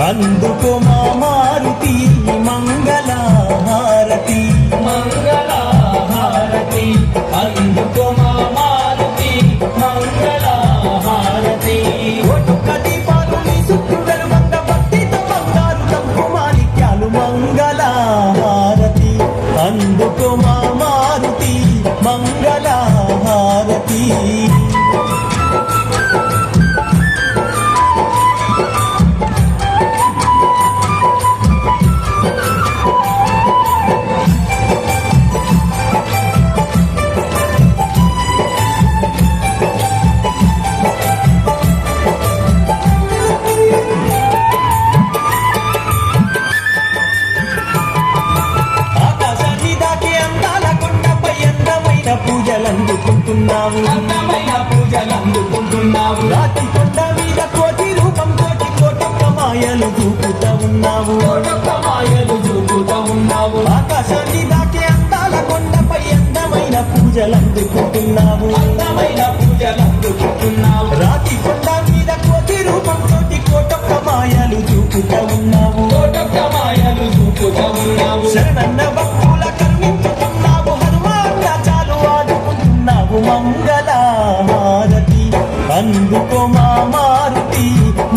అందుకో మా మారుతి మంగళహారతి మంగళహారతి అందుకో మా మారుతి మంగళహారతి ఒక్క దీపాలు నీ చుట్టూ వెలుగంగ భక్తితో బంగారు తంపు మాణిక్యాలు మంగళహారతి అందుకో మా మారుతి మంగళహారతి పూజలందుకుంటున్నావు రాతి కొండ మీద కోటి రూపం కోటొక్క మాయలు చూపుతా ఉన్నావు ఆకాశాన్ని దాకే అందాల కొండపై అందమైన పూజలందుకుంటున్నావు రాతి కొండ మీద కోటి రూపం కోటొక్క మాయలు చూపుతా ఉన్నావు శరణన్న భక్తుల కరుణించుతున్నావు హనుమాన్ చాలు ఆడుకుంటున్నావు మంగళహారతి అందుకో మా మారుతి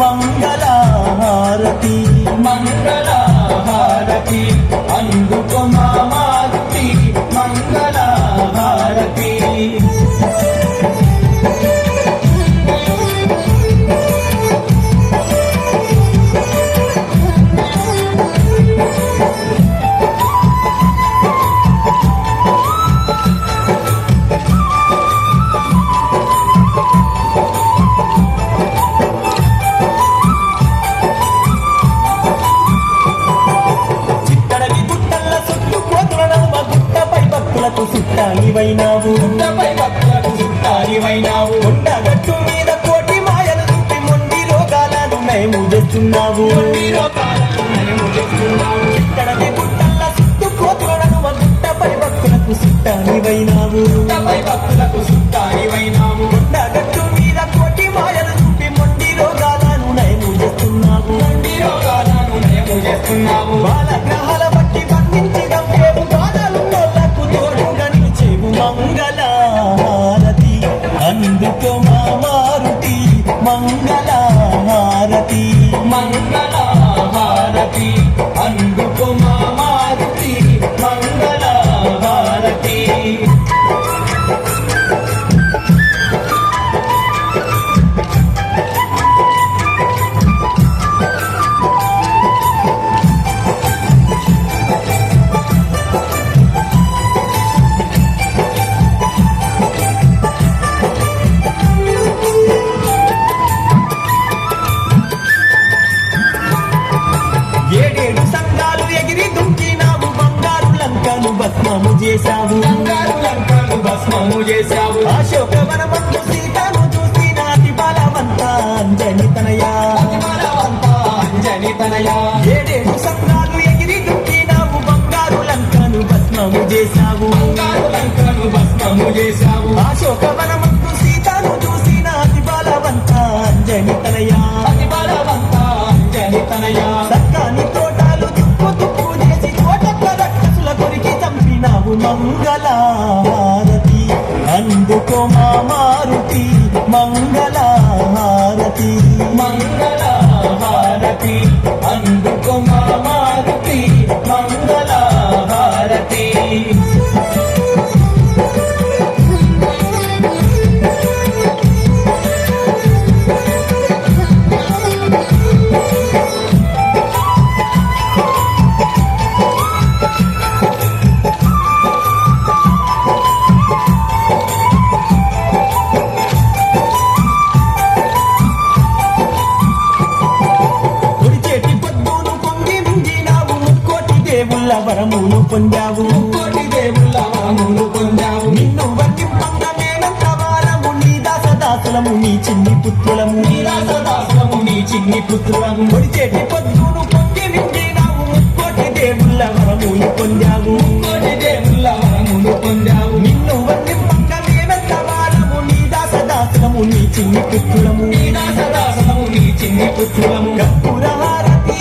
మంగళహారతి మంగళహారతి అందుకో మా మారుతి మంగళహారతి సుట్టానివైనావు కొండగట్టు మీద కోటి మాయలు చూపి మొండి రోగాలను మేము చేస్తున్నావు ఇక్కడనే గుట్టల్ల చుట్టూ కోతులను గుట్టపై భక్తులకు సుట్టానివైనావు కొండగట్టు మీద కోటి మాయలు చూపి మొండి రోగాలను నయము చేస్తున్నావు బాలగ్రహాల బట్టి బంధించి గంపేవు బాధలు తోళ్లకు తోడుగా నిలిచేవు మంగళహారతి అందుకో మా మారుతి మంగళహారతి మంగళహారతి అందుకో మా మారుతి మంగళహారతి ఏడేడు సంఘాలు ఎగిరి దుంకినావు బంగారు లంకను భస్మము చేశావు అశోకవనమందు సీతను చూసి నాటి బలవంత అంజని తనయా ఏడేడు సంఘాలు ఎగిరి దుంకినావు బంగారు లంకను భస్మము చేశావు అశోకవనమందు సీతను చూసి నాటి బలవంత అంజని తనయా సక్కాని తోటాలు తుప్పు చేసి కోటక్క రక్కసుల కొరికి చంపినావు మంగళహారతి అందుకో మా మారుతి మంగళహారతి మంగళహారతి అందుకో మా మారుతి మంగళహారతి వరములు పొందావు నిన్ను వర్ణింపంగా మేమంత వారము నీ దాసదాసులము నీ చిన్ని పుత్రులము ఒడిచేటి పొద్దును పొంది నిండినావు ముక్కోటి దేవుళ్ళ వరములు పొందావు నిన్ను వర్ణింపంగా మేమంత వారము నీ దాసదాసులము నీ చిన్ని పుత్రులము కర్పూర హారతి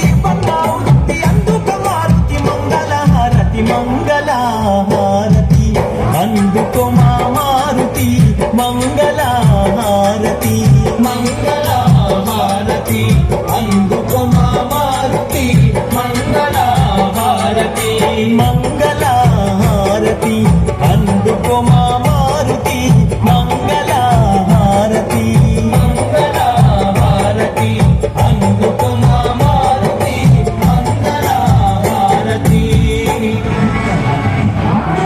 మంగళహారతి మంగళహారతి అందుకో మా మారుతి మంగళహారతి మంగళ